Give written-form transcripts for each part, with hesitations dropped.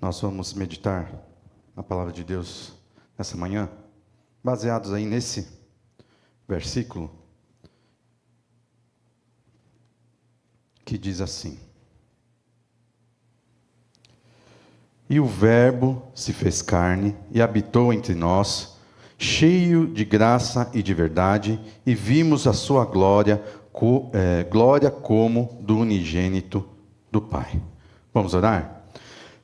Nós vamos meditar na palavra de Deus nessa manhã, baseados aí nesse versículo que diz assim: E o Verbo se fez carne e habitou entre nós, cheio de graça e de verdade, e vimos a sua glória, glória como do unigênito do Pai. Vamos orar?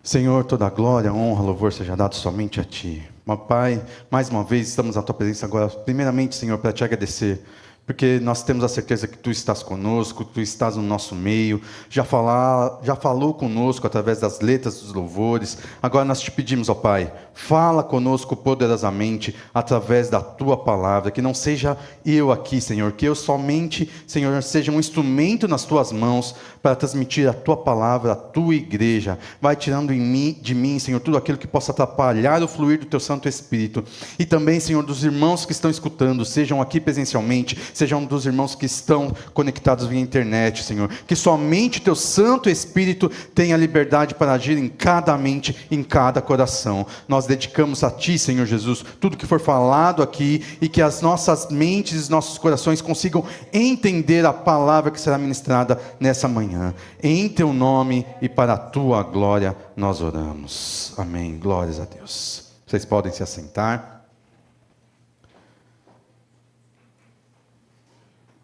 Senhor, toda a glória, honra, louvor seja dado somente a Ti. Meu Pai, mais uma vez estamos na Tua presença agora, primeiramente, Senhor, para Te agradecer, porque nós temos a certeza que Tu estás conosco, Tu estás no nosso meio, já falou conosco através das letras dos louvores. Agora nós Te pedimos, ó Pai, fala conosco poderosamente através da Tua palavra, que não seja eu aqui, Senhor, que eu somente, Senhor, seja um instrumento nas Tuas mãos para transmitir a Tua palavra à Tua igreja. Vai tirando de mim, Senhor, tudo aquilo que possa atrapalhar o fluir do Teu Santo Espírito. E também, Senhor, dos irmãos que estão escutando, sejam aqui presencialmente, sejam dos irmãos que estão conectados via internet, Senhor. Que somente Teu Santo Espírito tenha liberdade para agir em cada mente, em cada coração. Nós dedicamos a Ti, Senhor Jesus, tudo que for falado aqui, e que as nossas mentes e nossos corações consigam entender a palavra que será ministrada nessa manhã. Em Teu nome e para a Tua glória nós oramos. Amém. Glórias a Deus. Vocês podem se assentar.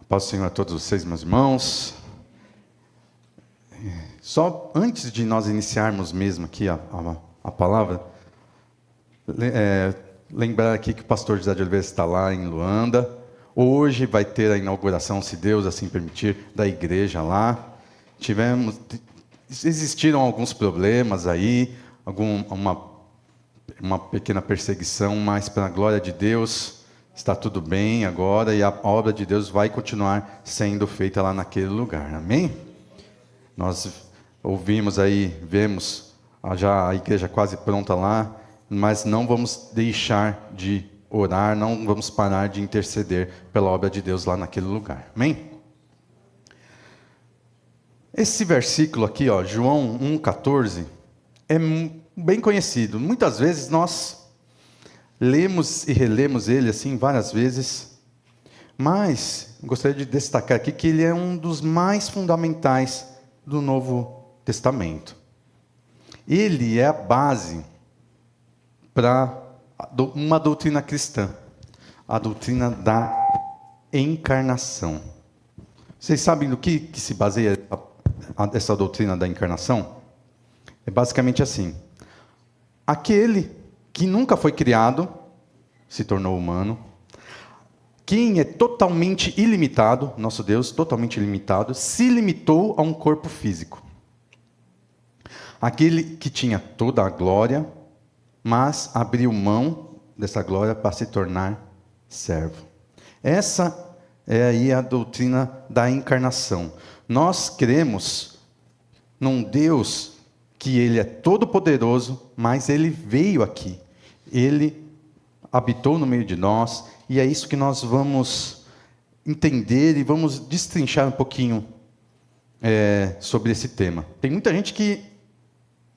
Paz do Senhor a todos vocês, meus irmãos. Só antes de nós iniciarmos mesmo aqui a palavra, lembrar aqui que o pastor José de Oliveira está lá em Luanda. Hoje vai ter a inauguração, se Deus assim permitir, da igreja lá. Existiram alguns problemas aí, uma pequena perseguição, mas para a glória de Deus está tudo bem agora e a obra de Deus vai continuar sendo feita lá naquele lugar, amém? Nós ouvimos aí, vemos já a igreja quase pronta lá, mas não vamos deixar de orar, não vamos parar de interceder pela obra de Deus lá naquele lugar, amém? Esse versículo aqui, ó, João 1,14, é bem conhecido. Muitas vezes nós lemos e relemos ele assim várias vezes, mas gostaria de destacar aqui que ele é um dos mais fundamentais do Novo Testamento. Ele é a base para uma doutrina cristã, a doutrina da encarnação. Vocês sabem do que se baseia essa doutrina da encarnação? É basicamente assim: aquele que nunca foi criado se tornou humano. Quem é totalmente ilimitado, nosso Deus, totalmente ilimitado, se limitou a um corpo físico. Aquele que tinha toda a glória, mas abriu mão dessa glória para se tornar servo. Essa é aí a doutrina da encarnação. Nós cremos num Deus que Ele é todo-poderoso, mas Ele veio aqui. Ele habitou no meio de nós, e é isso que nós vamos entender e vamos destrinchar um pouquinho sobre esse tema. Tem muita gente que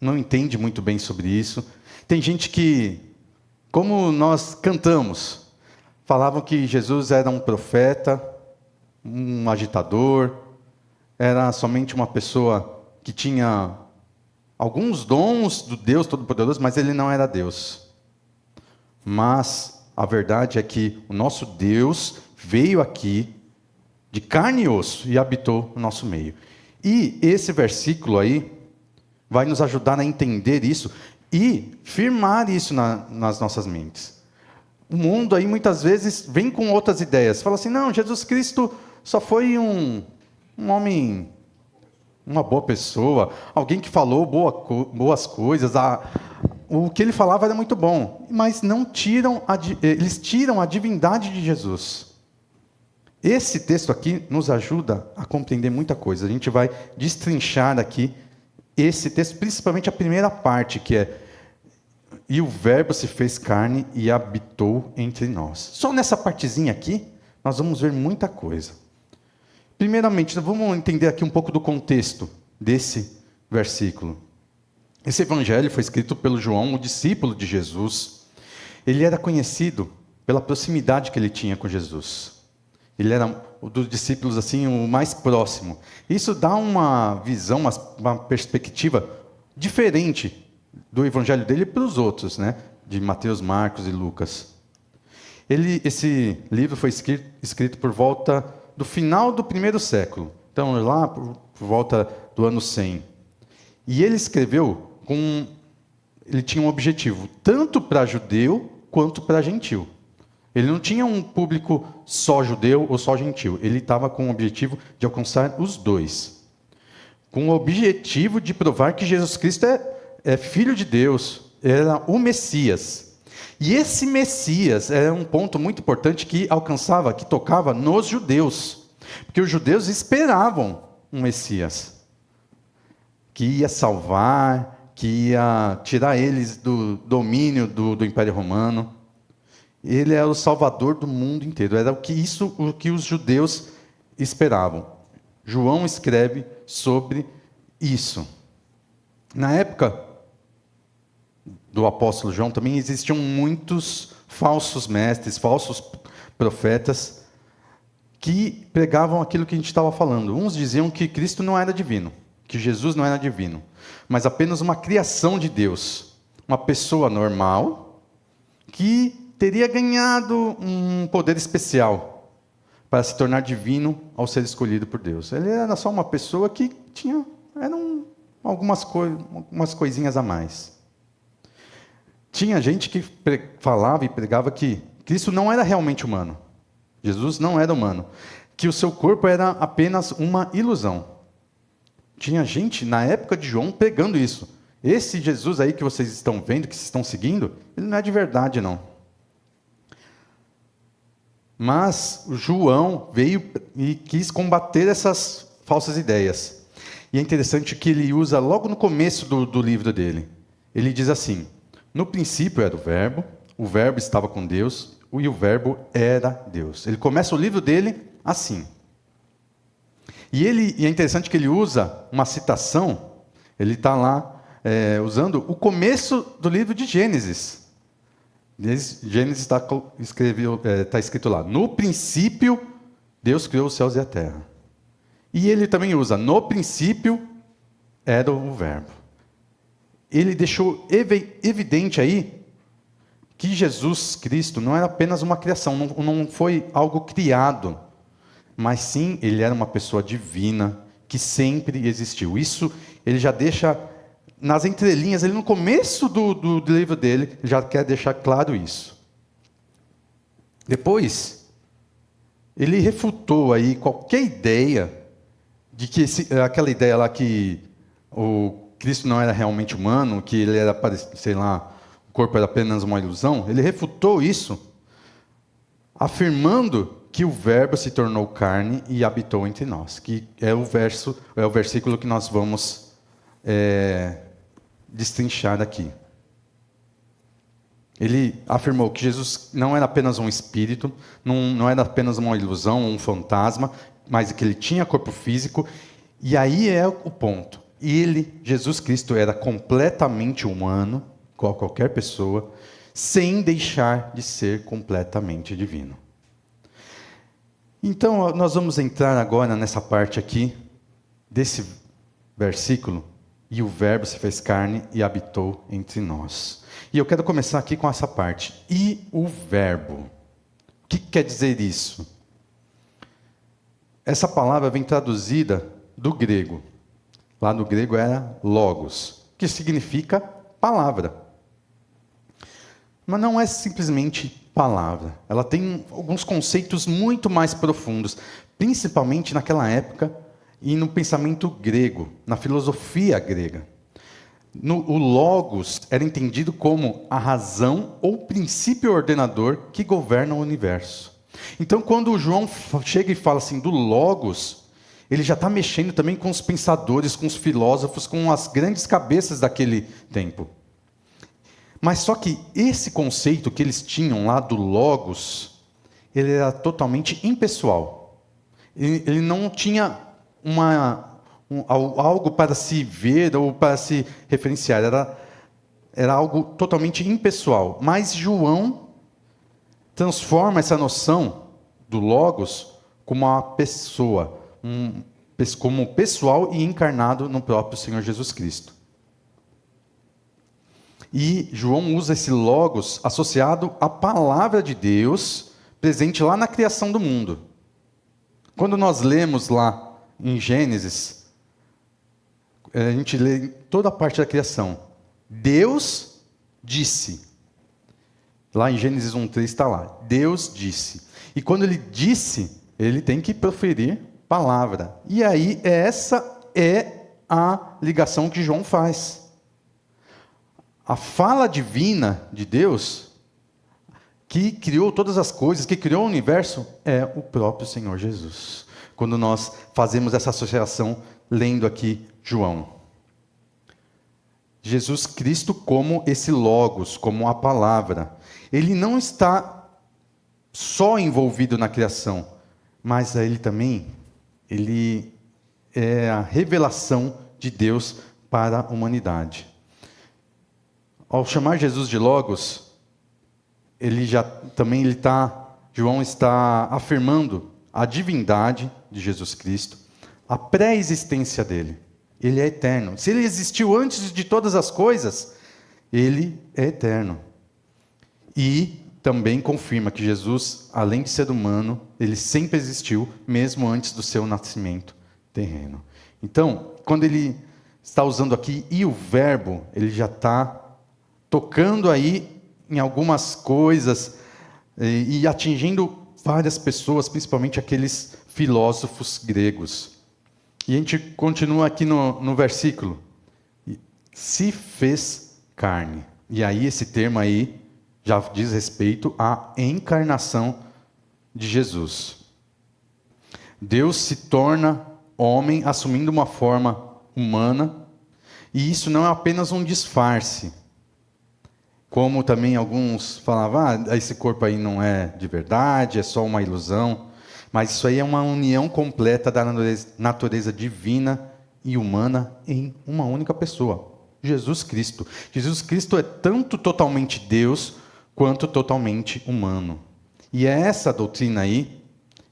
não entende muito bem sobre isso. Tem gente que, como nós cantamos, falavam que Jesus era um profeta, um agitador, era somente uma pessoa que tinha alguns dons do Deus Todo-Poderoso, mas ele não era Deus. Mas a verdade é que o nosso Deus veio aqui de carne e osso e habitou no nosso meio. E esse versículo aí vai nos ajudar a entender isso e firmar isso nas nossas mentes. O mundo aí muitas vezes vem com outras ideias. Fala assim, não, Jesus Cristo só foi um homem, uma boa pessoa, alguém que falou boas coisas, o que ele falava era muito bom, mas eles tiram a divindade de Jesus. Esse texto aqui nos ajuda a compreender muita coisa. A gente vai destrinchar aqui esse texto, principalmente a primeira parte, que é: e o Verbo se fez carne e habitou entre nós. Só nessa partezinha aqui, nós vamos ver muita coisa. Primeiramente, vamos entender aqui um pouco do contexto desse versículo. Esse evangelho foi escrito pelo João, o discípulo de Jesus. Ele era conhecido pela proximidade que ele tinha com Jesus. Ele era dos discípulos assim o mais próximo. Isso dá uma visão, uma perspectiva diferente do evangelho dele para os outros, né? De Mateus, Marcos e Lucas. Esse livro foi escrito por volta do final do primeiro século. Então, lá por volta do ano 100. E ele escreveu ele tinha um objetivo, tanto para judeu quanto para gentil. Ele não tinha um público só judeu ou só gentil. Ele estava com o objetivo de alcançar os dois. Com o objetivo de provar que Jesus Cristo é Filho de Deus, era o Messias. E esse Messias era um ponto muito importante que tocava nos judeus. Porque os judeus esperavam um Messias que ia salvar, que ia tirar eles do domínio do Império Romano. Ele era o salvador do mundo inteiro. Era o que os judeus esperavam. João escreve sobre isso. Na época do apóstolo João também existiam muitos falsos mestres, falsos profetas, que pregavam aquilo que a gente estava falando. Uns diziam que Cristo não era divino, que Jesus não era divino, mas apenas uma criação de Deus. Uma pessoa normal que teria ganhado um poder especial para se tornar divino ao ser escolhido por Deus. Ele era só uma pessoa que eram algumas coisinhas a mais. Tinha gente que falava e pregava que Cristo não era realmente humano. Jesus não era humano. Que o seu corpo era apenas uma ilusão. Tinha gente, na época de João, pregando isso. Esse Jesus aí que vocês estão vendo, que vocês estão seguindo, ele não é de verdade, não. Mas João veio e quis combater essas falsas ideias. E é interessante que ele usa logo no começo do livro dele. Ele diz assim: no princípio era o verbo estava com Deus, e o verbo era Deus. Ele começa o livro dele assim. E é interessante que ele usa uma citação, ele está lá usando o começo do livro de Gênesis. Gênesis está escrito lá: no princípio, Deus criou os céus e a terra. E ele também usa: no princípio era o verbo. Ele deixou evidente aí que Jesus Cristo não era apenas uma criação, não foi algo criado, mas sim, ele era uma pessoa divina, que sempre existiu. Isso ele já deixa nas entrelinhas, ele no começo do livro dele, ele já quer deixar claro isso. Depois, ele refutou aí qualquer ideia de que aquela ideia lá que o Cristo não era realmente humano, que ele era, sei lá, o corpo era apenas uma ilusão. Ele refutou isso, afirmando que o Verbo se tornou carne e habitou entre nós, que é o versículo que nós vamos destrinchar aqui. Ele afirmou que Jesus não era apenas um espírito, não era apenas uma ilusão, um fantasma, mas que ele tinha corpo físico. E aí é o ponto. Jesus Cristo, era completamente humano, igual qualquer pessoa, sem deixar de ser completamente divino. Então, nós vamos entrar agora nessa parte aqui, desse versículo: e o Verbo se fez carne e habitou entre nós. E eu quero começar aqui com essa parte. E o Verbo. O que quer dizer isso? Essa palavra vem traduzida do grego. Lá no grego era logos, que significa palavra. Mas não é simplesmente palavra. Ela tem alguns conceitos muito mais profundos, principalmente naquela época e no pensamento grego, na filosofia grega. O logos era entendido como a razão ou princípio ordenador que governa o universo. Então, quando o João chega e fala assim do logos, ele já está mexendo também com os pensadores, com os filósofos, com as grandes cabeças daquele tempo. Mas só que esse conceito que eles tinham lá do logos, ele era totalmente impessoal. Ele não tinha algo para se ver ou para se referenciar. Era algo totalmente impessoal. Mas João transforma essa noção do Logos como uma pessoa, como pessoal e encarnado no próprio Senhor Jesus Cristo. E João usa esse Logos associado à palavra de Deus presente lá na criação do mundo. Quando nós lemos lá em Gênesis, a gente lê toda a parte da criação. Deus disse. Lá em Gênesis 1:3 está lá. Deus disse. E quando ele disse, ele tem que proferir palavra. E aí, essa é a ligação que João faz. A fala divina de Deus, que criou todas as coisas, que criou o universo, é o próprio Senhor Jesus. Quando nós fazemos essa associação, lendo aqui João. Jesus Cristo como esse Logos, como a palavra. Ele não está só envolvido na criação, mas ele também, ele é a revelação de Deus para a humanidade. Ao chamar Jesus de Logos, João está afirmando a divindade de Jesus Cristo, a pré-existência dele. Ele é eterno. Se ele existiu antes de todas as coisas, ele é eterno. E também confirma que Jesus, além de ser humano, ele sempre existiu, mesmo antes do seu nascimento terreno. Então, quando ele está usando aqui, e o verbo, ele já está tocando aí em algumas coisas e atingindo várias pessoas, principalmente aqueles filósofos gregos. E a gente continua aqui no versículo. Se fez carne. E aí esse termo aí já diz respeito à encarnação de Jesus. Deus se torna homem assumindo uma forma humana, e isso não é apenas um disfarce. Como também alguns falavam, esse corpo aí não é de verdade, é só uma ilusão. Mas isso aí é uma união completa da natureza divina e humana em uma única pessoa, Jesus Cristo. Jesus Cristo é tanto totalmente Deus, quanto totalmente humano. E essa doutrina aí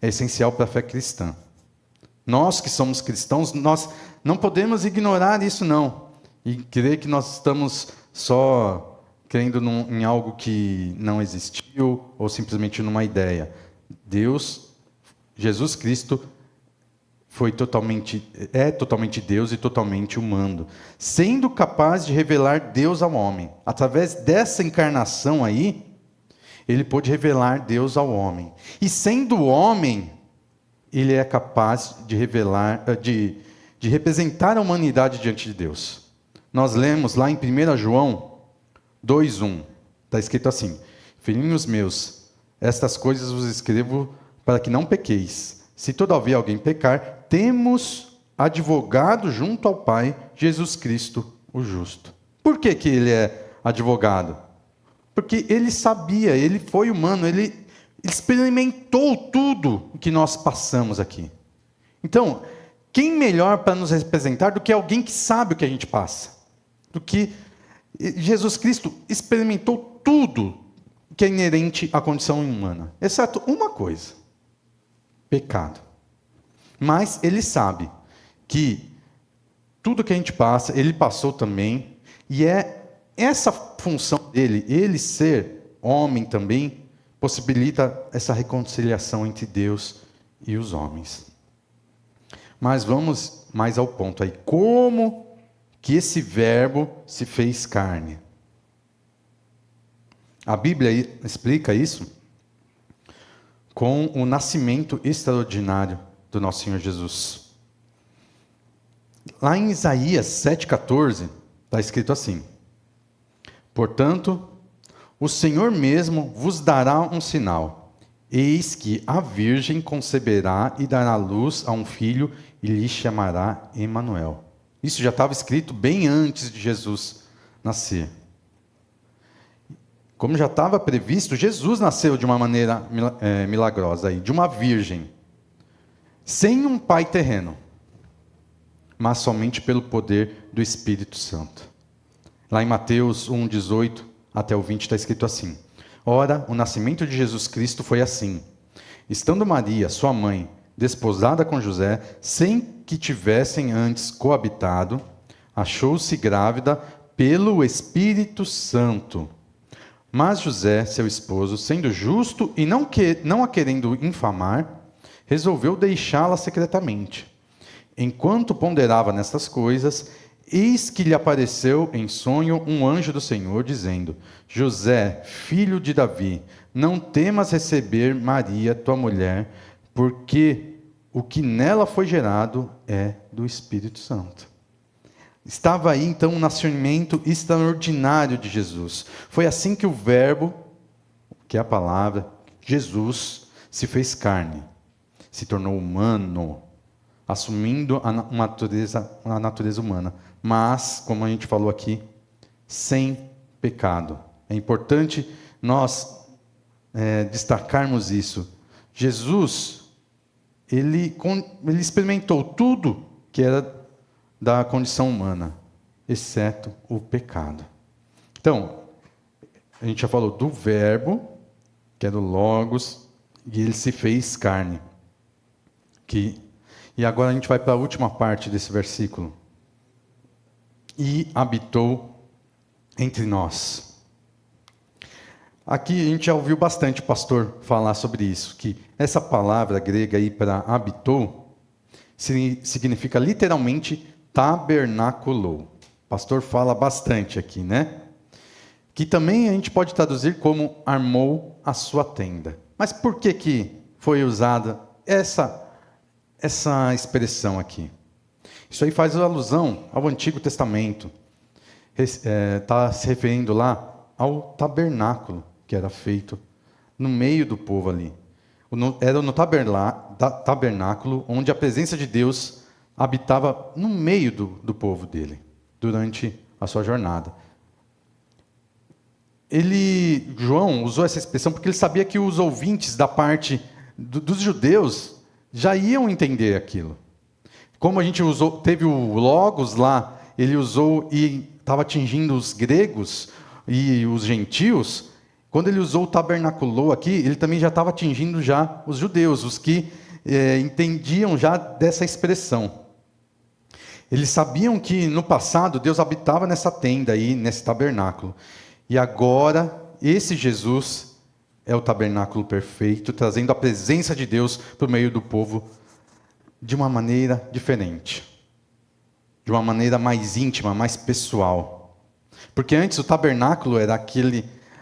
é essencial para a fé cristã. Nós que somos cristãos, nós não podemos ignorar isso não. E crer que nós estamos só crendo em algo que não existiu, ou simplesmente numa ideia. Jesus Cristo é totalmente Deus e totalmente humano, sendo capaz de revelar Deus ao homem. Através dessa encarnação aí, ele pôde revelar Deus ao homem. E sendo homem, ele é capaz de representar a humanidade diante de Deus. Nós lemos lá em 1 João 2:1, está escrito assim: Filhinhos meus, estas coisas vos escrevo para que não pequeis. Se todavia alguém pecar, temos advogado junto ao Pai, Jesus Cristo, o justo. Por que ele é advogado? Porque ele sabia, ele foi humano, ele experimentou tudo o que nós passamos aqui. Então, quem melhor para nos representar do que alguém que sabe o que a gente passa? Do que Jesus Cristo experimentou tudo que é inerente à condição humana, exceto uma coisa: pecado. Mas ele sabe que tudo que a gente passa, ele passou também, e é essa função dele, ele ser homem também, possibilita essa reconciliação entre Deus e os homens. Mas vamos mais ao ponto aí. Como que esse verbo se fez carne? A Bíblia explica isso com o nascimento extraordinário do nosso Senhor Jesus. Lá em Isaías 7,14, está escrito assim: Portanto, o Senhor mesmo vos dará um sinal. Eis que a virgem conceberá e dará luz a um filho e lhe chamará Emanuel. Isso já estava escrito bem antes de Jesus nascer. Como já estava previsto, Jesus nasceu de uma maneira milagrosa, de uma virgem, sem um pai terreno. mas somente pelo poder do Espírito Santo. Lá em Mateus 1, 18 até o 20 está escrito assim: Ora, o nascimento de Jesus Cristo foi assim. Estando Maria, sua mãe, desposada com José, sem que tivessem antes coabitado, achou-se grávida pelo Espírito Santo. Mas José, seu esposo, sendo justo e não a querendo infamar, resolveu deixá-la secretamente. Enquanto ponderava nestas coisas, eis que lhe apareceu em sonho um anjo do Senhor, dizendo: José, filho de Davi, não temas receber Maria, tua mulher, porque o que nela foi gerado é do Espírito Santo. Estava aí então um nascimento extraordinário de Jesus. Foi assim que o Verbo, que é a palavra, Jesus, se fez carne, se tornou humano, assumindo a natureza humana, mas, como a gente falou aqui, sem pecado. É importante nós destacarmos isso. Jesus, ele experimentou tudo que era da condição humana, exceto o pecado. Então, a gente já falou do Verbo, que era o Logos, e ele se fez carne. E agora a gente vai para a última parte desse versículo. E habitou entre nós. Aqui a gente já ouviu bastante o pastor falar sobre isso, que essa palavra grega aí para habitou, significa literalmente tabernaculou. O pastor fala bastante aqui, né? Que também a gente pode traduzir como armou a sua tenda. Mas por que foi usada essa expressão aqui? Isso aí faz alusão ao Antigo Testamento. Está se referindo lá ao tabernáculo que era feito no meio do povo ali. Era no tabernáculo onde a presença de Deus habitava no meio do povo dele, durante a sua jornada. João usou essa expressão porque ele sabia que os ouvintes da parte dos judeus já iam entender aquilo. Como a gente teve o Logos lá, ele usou e estava atingindo os gregos e os gentios. Quando ele usou o tabernaculou aqui, ele também já estava atingindo já os judeus, os que entendiam já dessa expressão. Eles sabiam que no passado Deus habitava nessa tenda aí, nesse tabernáculo. E agora, esse Jesus é o tabernáculo perfeito, trazendo a presença de Deus para o meio do povo de uma maneira diferente. De uma maneira mais íntima, mais pessoal. Porque antes o tabernáculo era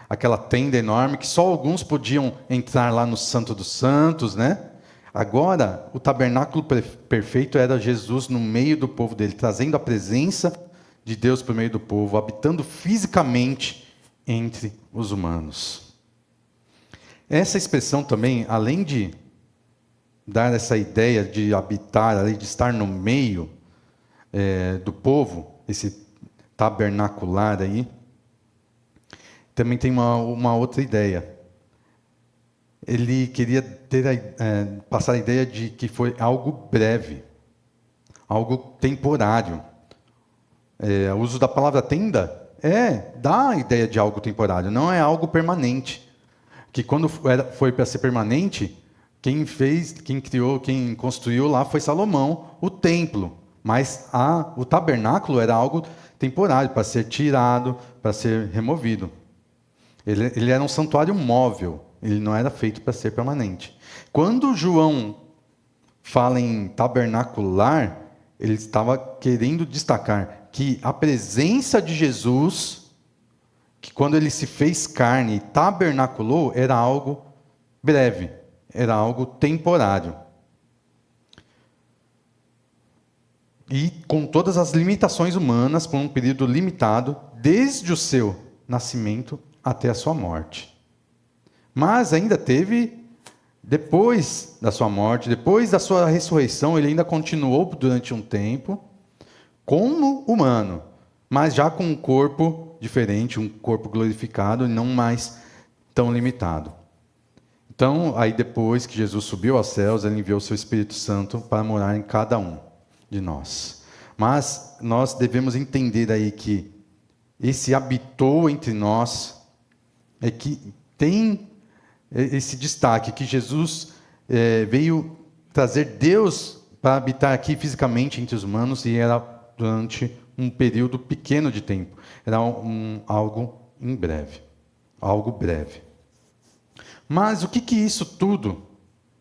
aquela tenda enorme que só alguns podiam entrar lá no Santo dos Santos, né? Agora, o tabernáculo perfeito era Jesus no meio do povo dele, trazendo a presença de Deus para o meio do povo, habitando fisicamente entre os humanos. Essa expressão também, além de dar essa ideia de habitar, de estar no meio do povo, esse tabernacular aí, também tem uma outra ideia. Ele queria passar a ideia de que foi algo breve, algo temporário. O uso da palavra tenda dá a ideia de algo temporário, não é algo permanente. Que quando foi para ser permanente, quem criou, quem construiu lá foi Salomão, o templo. Mas o tabernáculo era algo temporário, para ser tirado, para ser removido. Ele era um santuário móvel, ele não era feito para ser permanente. Quando João fala em tabernacular, ele estava querendo destacar que a presença de Jesus, que quando ele se fez carne e tabernaculou, era algo breve, era algo temporário. E com todas as limitações humanas, por um período limitado, desde o seu nascimento até a sua morte. Mas ainda teve, depois da sua morte, depois da sua ressurreição, ele ainda continuou durante um tempo, como humano, mas já com um corpo diferente, um corpo glorificado, e não mais tão limitado. Então, aí depois que Jesus subiu aos céus, ele enviou o seu Espírito Santo para morar em cada um de nós. Mas nós devemos entender aí que esse habitou entre nós é que tem esse destaque, que Jesus veio trazer Deus para habitar aqui fisicamente entre os humanos, e era durante um período pequeno de tempo. Era algo em breve, algo breve. Mas o que isso tudo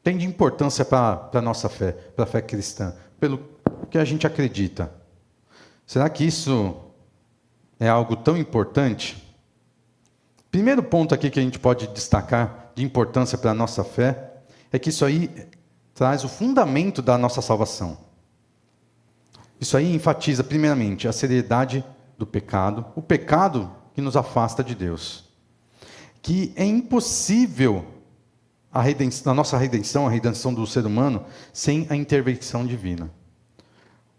tem de importância para a nossa fé, para a fé cristã, pelo que a gente acredita? Será que isso é algo tão importante? Primeiro ponto aqui que a gente pode destacar de importância para a nossa fé é que isso aí traz o fundamento da nossa salvação. Isso aí enfatiza, primeiramente, a seriedade do pecado, o pecado que nos afasta de Deus. Que é impossível a nossa redenção, a redenção do ser humano, sem a intervenção divina.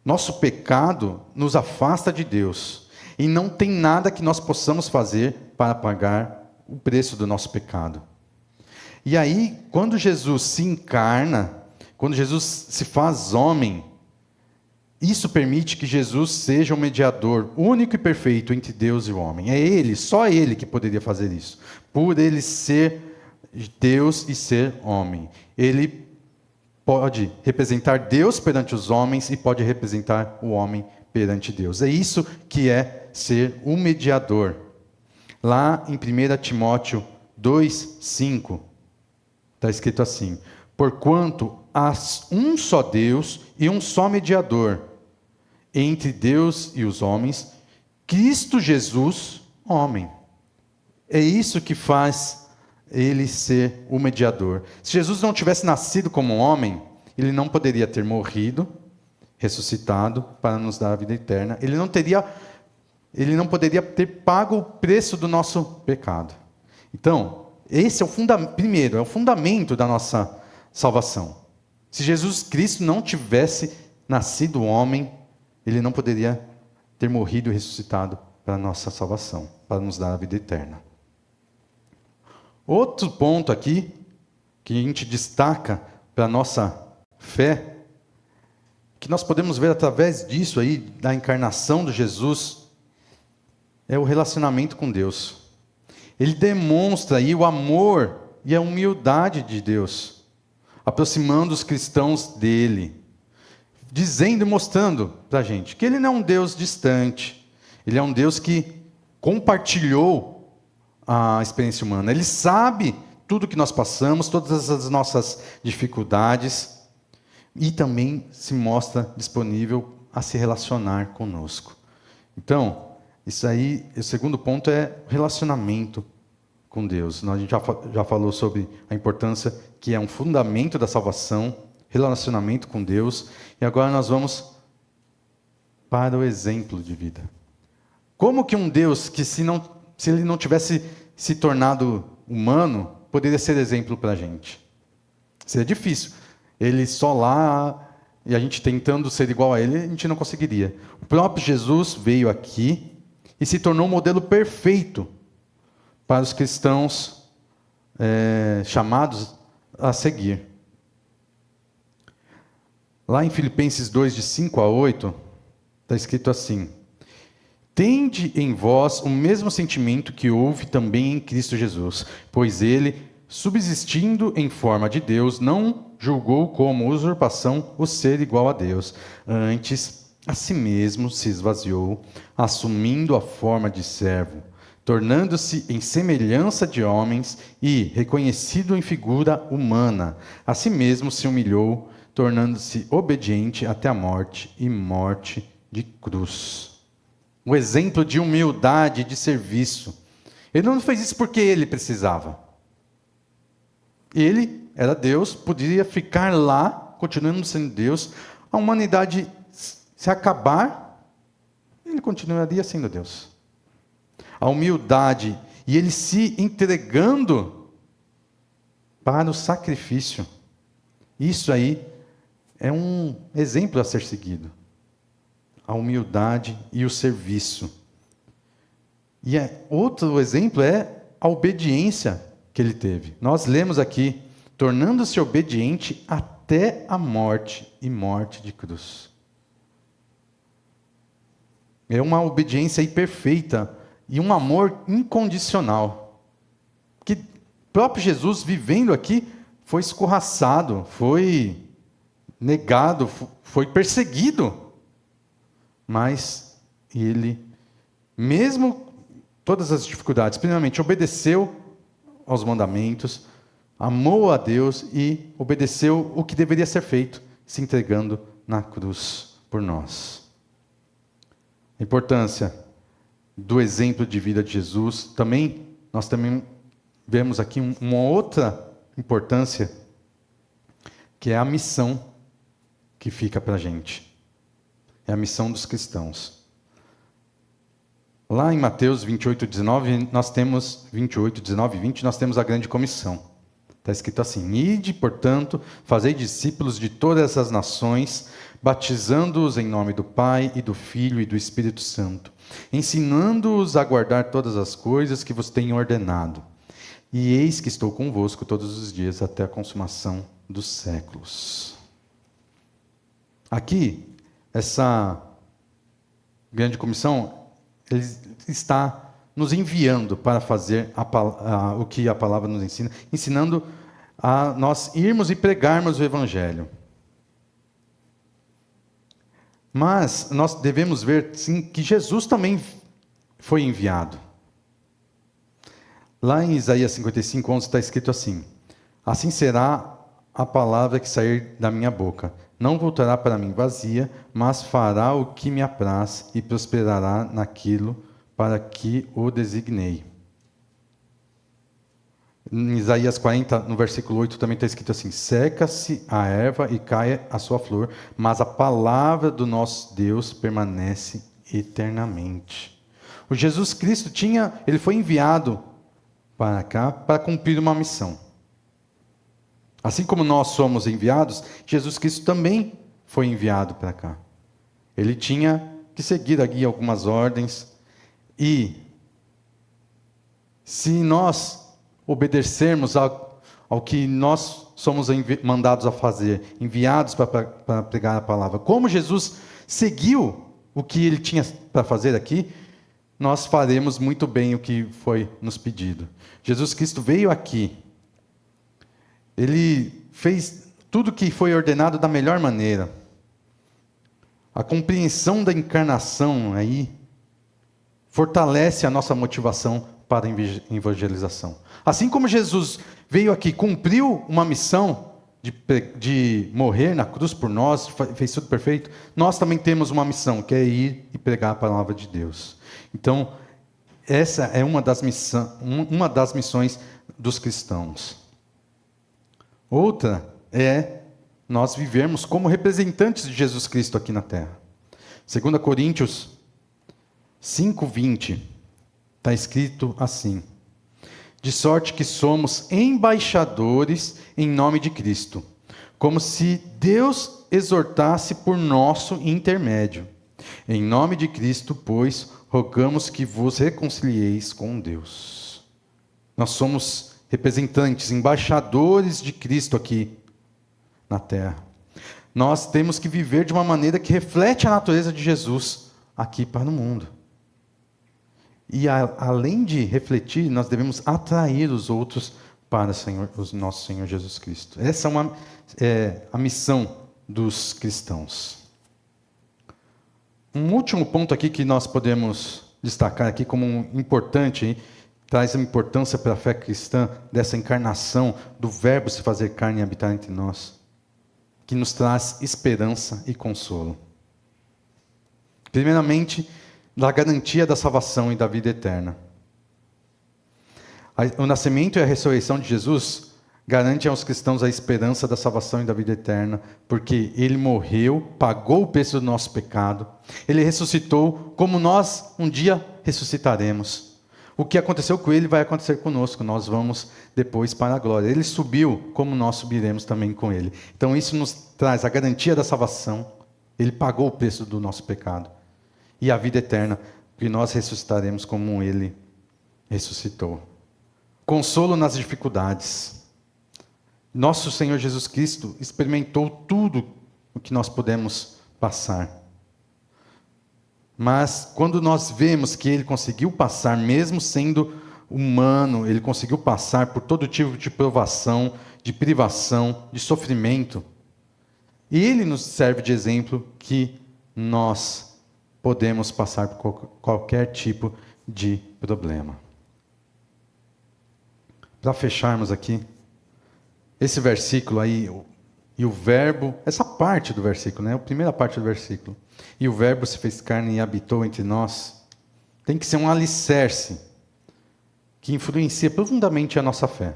Nosso pecado nos afasta de Deus, e não tem nada que nós possamos fazer para pagar o preço do nosso pecado. E aí, quando Jesus se encarna, quando Jesus se faz homem, isso permite que Jesus seja o mediador único e perfeito entre Deus e o homem. É Ele, só Ele que poderia fazer isso. Por Ele ser Deus e ser homem. Ele pode representar Deus perante os homens e pode representar o homem perante Deus. É isso que é ser um mediador. Lá em 1 Timóteo 2:5, está escrito assim: porquanto há um só Deus e um só mediador entre Deus e os homens, Cristo Jesus, homem. É isso que faz ele ser o mediador. Se Jesus não tivesse nascido como homem, ele não poderia ter morrido, ressuscitado para nos dar a vida eterna. Ele não poderia ter pago o preço do nosso pecado. Então, esse é o fundamento da nossa salvação. Se Jesus Cristo não tivesse nascido homem, ele não poderia ter morrido e ressuscitado para a nossa salvação, para nos dar a vida eterna. Outro ponto aqui, que a gente destaca para a nossa fé, que nós podemos ver através disso aí, da encarnação de Jesus, é o relacionamento com Deus. Ele demonstra aí o amor e a humildade de Deus, aproximando os cristãos dele, dizendo e mostrando para a gente que ele não é um Deus distante, ele é um Deus que compartilhou a experiência humana. Ele sabe tudo que nós passamos, todas as nossas dificuldades, e também se mostra disponível a se relacionar conosco. Então, isso aí, o segundo ponto é relacionamento com Deus. A gente já falou sobre a importância que é um fundamento da salvação, relacionamento com Deus, e agora nós vamos para o exemplo de vida. Como que um Deus que se ele não tivesse se tornado humano, poderia ser exemplo para a gente? Seria difícil. Ele só lá, e a gente tentando ser igual a ele, a gente não conseguiria. O próprio Jesus veio aqui e se tornou um modelo perfeito para os cristãos chamados a seguir. Lá em Filipenses 2, de 5 a 8, está escrito assim: tende em vós o mesmo sentimento que houve também em Cristo Jesus, pois ele, subsistindo em forma de Deus, não julgou como usurpação o ser igual a Deus. Antes, a si mesmo se esvaziou, assumindo a forma de servo, tornando-se em semelhança de homens e, reconhecido em figura humana, a si mesmo se humilhou, tornando-se obediente até a morte e morte de cruz. O exemplo de humildade e de serviço. Ele não fez isso porque ele precisava. Ele era Deus, poderia ficar lá, continuando sendo Deus. A humanidade se acabar, ele continuaria sendo Deus. A humildade e ele se entregando para o sacrifício. Isso aí é um exemplo a ser seguido. A humildade e o serviço. E outro exemplo é a obediência que ele teve. Nós lemos aqui, tornando-se obediente até a morte e morte de cruz. É uma obediência perfeita e um amor incondicional. Que o próprio Jesus, vivendo aqui, foi escorraçado, foi negado, foi perseguido. Mas ele, mesmo todas as dificuldades, primeiramente obedeceu aos mandamentos, amou a Deus e obedeceu o que deveria ser feito, se entregando na cruz por nós. A importância do exemplo de vida de Jesus, nós também vemos aqui uma outra importância, que é a missão que fica para a gente. É a missão dos cristãos. Lá em Mateus 28, 19, nós temos 28, 19 e 20, nós temos a grande comissão. Está escrito assim: Ide, portanto, fazei discípulos de todas as nações, batizando-os em nome do Pai e do Filho e do Espírito Santo, ensinando-os a guardar todas as coisas que vos tenho ordenado. E eis que estou convosco todos os dias até a consumação dos séculos. Aqui, essa grande comissão, ele está nos enviando para fazer o que a palavra nos ensina, ensinando a nós irmos e pregarmos o Evangelho. Mas nós devemos ver, sim, que Jesus também foi enviado. Lá em Isaías 55, 11 está escrito assim: Assim será a palavra que sair da minha boca. Não voltará para mim vazia, mas fará o que me apraz e prosperará naquilo para que o designei. Em Isaías 40, no versículo 8, também está escrito assim: Seca-se a erva e cai a sua flor, mas a palavra do nosso Deus permanece eternamente. O Jesus Cristo ele foi enviado para cá para cumprir uma missão. Assim como nós somos enviados, Jesus Cristo também foi enviado para cá. Ele tinha que seguir aqui algumas ordens. E se nós obedecermos ao que nós somos mandados a fazer, enviados para pregar a palavra, como Jesus seguiu o que ele tinha para fazer aqui, nós faremos muito bem o que foi nos pedido. Jesus Cristo veio aqui, ele fez tudo o que foi ordenado da melhor maneira. A compreensão da encarnação aí fortalece a nossa motivação para a evangelização. Assim como Jesus veio aqui, cumpriu uma missão de morrer na cruz por nós, fez tudo perfeito, nós também temos uma missão, que é ir e pregar a palavra de Deus. Então, essa é uma das missões dos cristãos. Outra é nós vivermos como representantes de Jesus Cristo aqui na terra. 2 Coríntios 5:20, está escrito assim: De sorte que somos embaixadores em nome de Cristo, como se Deus exortasse por nosso intermédio. Em nome de Cristo, pois, rogamos que vos reconcilieis com Deus. Nós somos representantes, embaixadores de Cristo aqui na terra. Nós temos que viver de uma maneira que reflete a natureza de Jesus aqui para o mundo. E além de refletir, nós devemos atrair os outros para o nosso Senhor Jesus Cristo. Essa é a missão dos cristãos. Um último ponto aqui que nós podemos destacar aqui como importante, traz uma importância para a fé cristã, dessa encarnação do Verbo se fazer carne e habitar entre nós, que nos traz esperança e consolo. Primeiramente, da garantia da salvação e da vida eterna. O nascimento e a ressurreição de Jesus garante aos cristãos a esperança da salvação e da vida eterna, porque Ele morreu, pagou o preço do nosso pecado, Ele ressuscitou, como nós um dia ressuscitaremos. O que aconteceu com Ele vai acontecer conosco, nós vamos depois para a glória. Ele subiu, como nós subiremos também com Ele. Então isso nos traz a garantia da salvação, Ele pagou o preço do nosso pecado. E a vida eterna, que nós ressuscitaremos como Ele ressuscitou. Consolo nas dificuldades. Nosso Senhor Jesus Cristo experimentou tudo o que nós podemos passar. Mas quando nós vemos que ele conseguiu passar, mesmo sendo humano, ele conseguiu passar por todo tipo de provação, de privação, de sofrimento, ele nos serve de exemplo que nós podemos passar por qualquer tipo de problema. Para fecharmos aqui, esse versículo aí, e o verbo, essa parte do versículo, né? A primeira parte do versículo. E o verbo se fez carne e habitou entre nós. Tem que ser um alicerce que influencia profundamente a nossa fé.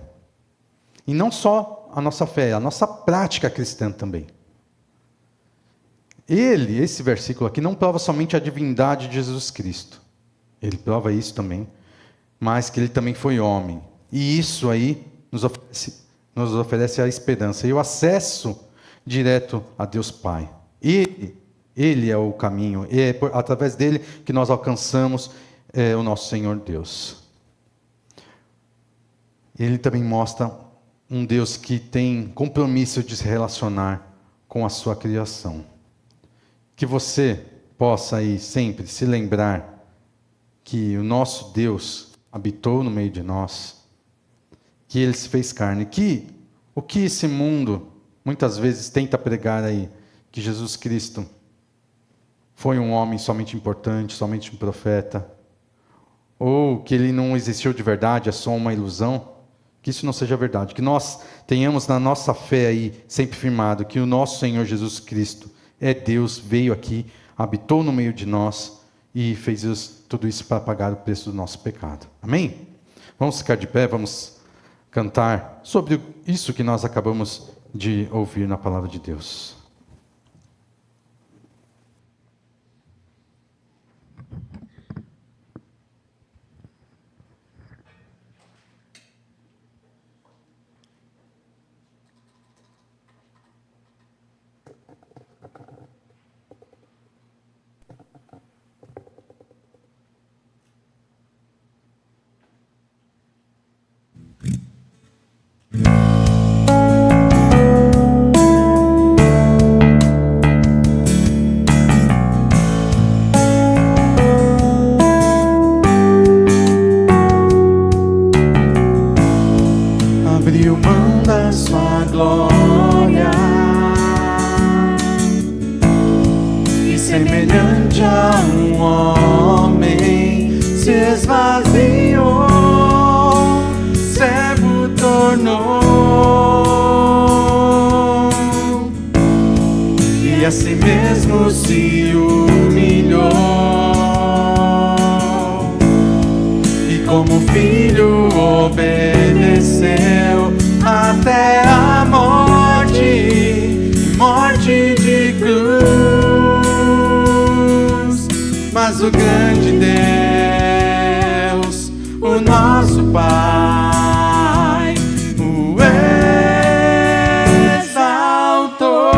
E não só a nossa fé, a nossa prática cristã também. Esse versículo aqui, não prova somente a divindade de Jesus Cristo. Ele prova isso também, mas que ele também foi homem. E isso aí nos oferece a esperança e o acesso direto a Deus Pai. Ele é o caminho, e é através dele que nós alcançamos o nosso Senhor Deus. Ele também mostra um Deus que tem compromisso de se relacionar com a sua criação. Que você possa aí sempre se lembrar que o nosso Deus habitou no meio de nós, que ele se fez carne, que o que esse mundo muitas vezes tenta pregar aí, que Jesus Cristo foi um homem somente importante, somente um profeta, ou que ele não existiu de verdade, é só uma ilusão, que isso não seja verdade, que nós tenhamos na nossa fé aí sempre firmado que o nosso Senhor Jesus Cristo é Deus, veio aqui, habitou no meio de nós e fez tudo isso para pagar o preço do nosso pecado. Amém? Vamos ficar de pé, vamos cantar sobre isso que nós acabamos de ouvir na palavra de Deus. Abriu mão da sua glória e semelhante a um homem se esvaziou, servo tornou e a si mesmo se humilhou e como filho obedeceu até a morte, morte de cruz. Mas o grande Deus, o nosso Pai, o exaltou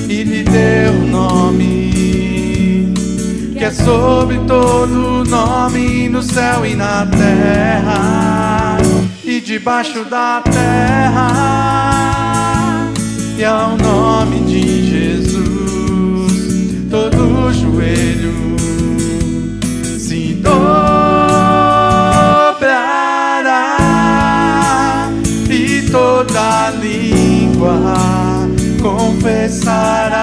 e lhe deu um nome que é sobre todo nome no céu e na terra e debaixo da terra, e ao nome de Jesus todo joelho se dobrará e toda língua confessará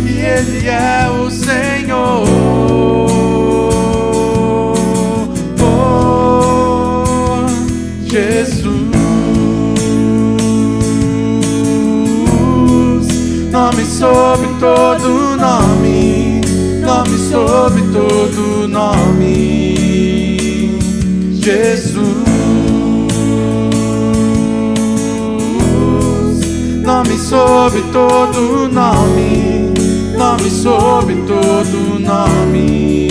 que Ele é o Senhor. Jesus, nome sobre todo nome, nome sobre todo nome. Jesus, nome sobre todo nome, nome sobre todo nome.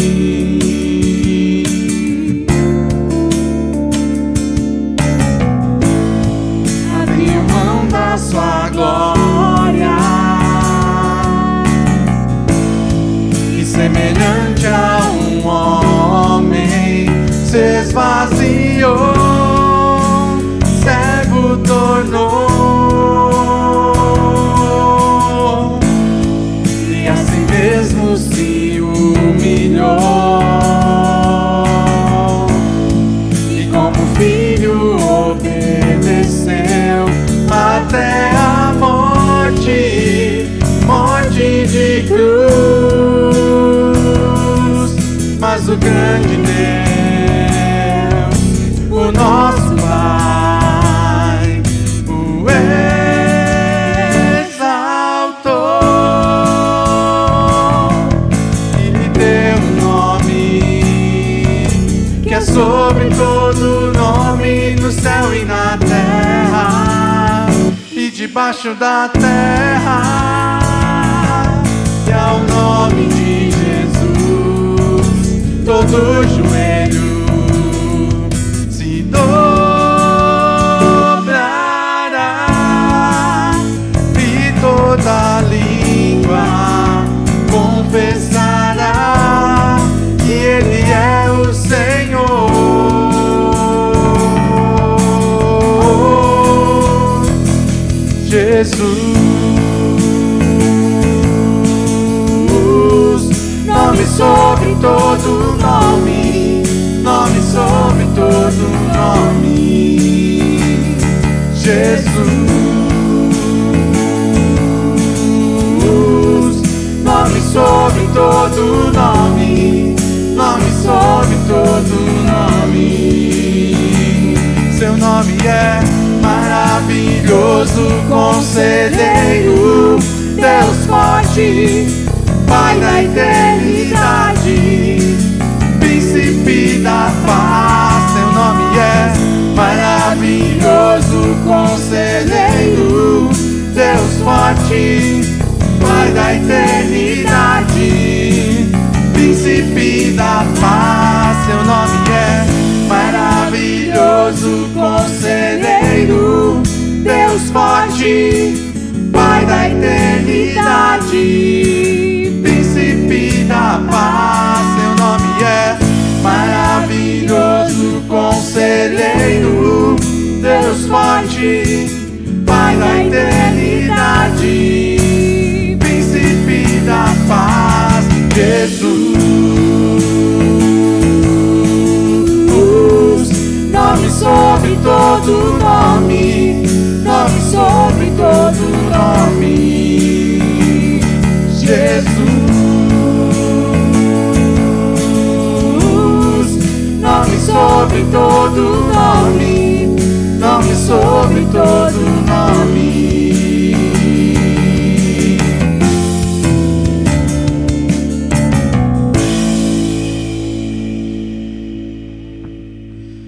Sua glória e semelhante a um homem se esvaziou, servo tornou e a nosso grande Deus, o nosso Pai, o exaltou e lhe deu um nome que é sobre todo nome no céu e na terra e debaixo da terra. E ao nome de Jesus todo joelho se dobrará e toda língua confessará que Ele é o Senhor. Jesus, nome sobre todo nome, nome sobre todo nome. Jesus, nome sobre todo nome, nome sobre todo nome. Seu nome é maravilhoso, conselheiro, Deus forte, Pai da eternidade, príncipe da paz. Seu nome é maravilhoso, conselheiro, Deus forte, Pai da eternidade, príncipe da paz. Seu nome é maravilhoso, conselheiro, Deus forte, Pai da eternidade, príncipe da paz. Seu nome é maravilhoso, conselheiro, Deus forte, Pai da eternidade, príncipe da paz. Jesus, nome sobre todo nome, nome sobre todo nome. Jesus, nome sobre todo nome, nome sobre todo nome.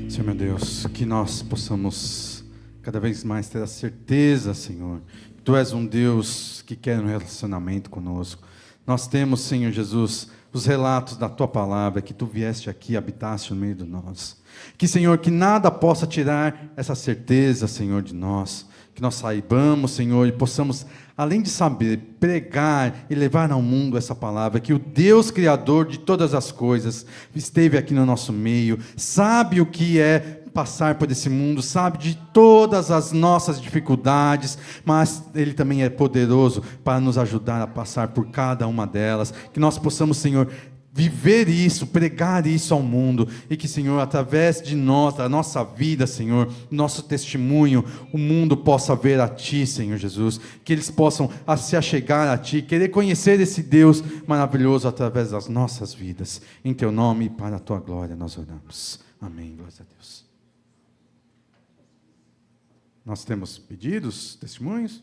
Senhor meu Deus, que nós possamos cada vez mais ter a certeza, Senhor, que Tu és um Deus que quer um relacionamento conosco. Nós temos, Senhor Jesus, os relatos da Tua palavra, que Tu vieste aqui e habitaste no meio de nós. Que, Senhor, que nada possa tirar essa certeza, Senhor, de nós. Que nós saibamos, Senhor, e possamos, além de saber, pregar e levar ao mundo essa palavra, que o Deus Criador de todas as coisas esteve aqui no nosso meio, sabe o que é passar por esse mundo, sabe de todas as nossas dificuldades, mas Ele também é poderoso para nos ajudar a passar por cada uma delas. Que nós possamos, Senhor, viver isso, pregar isso ao mundo, e que, Senhor, através de nós, da nossa vida, Senhor, nosso testemunho, o mundo possa ver a Ti, Senhor Jesus, que eles possam se achegar a Ti, querer conhecer esse Deus maravilhoso através das nossas vidas. Em Teu nome e para a Tua glória nós oramos. Amém. Glória a Deus. Nós temos pedidos, testemunhos?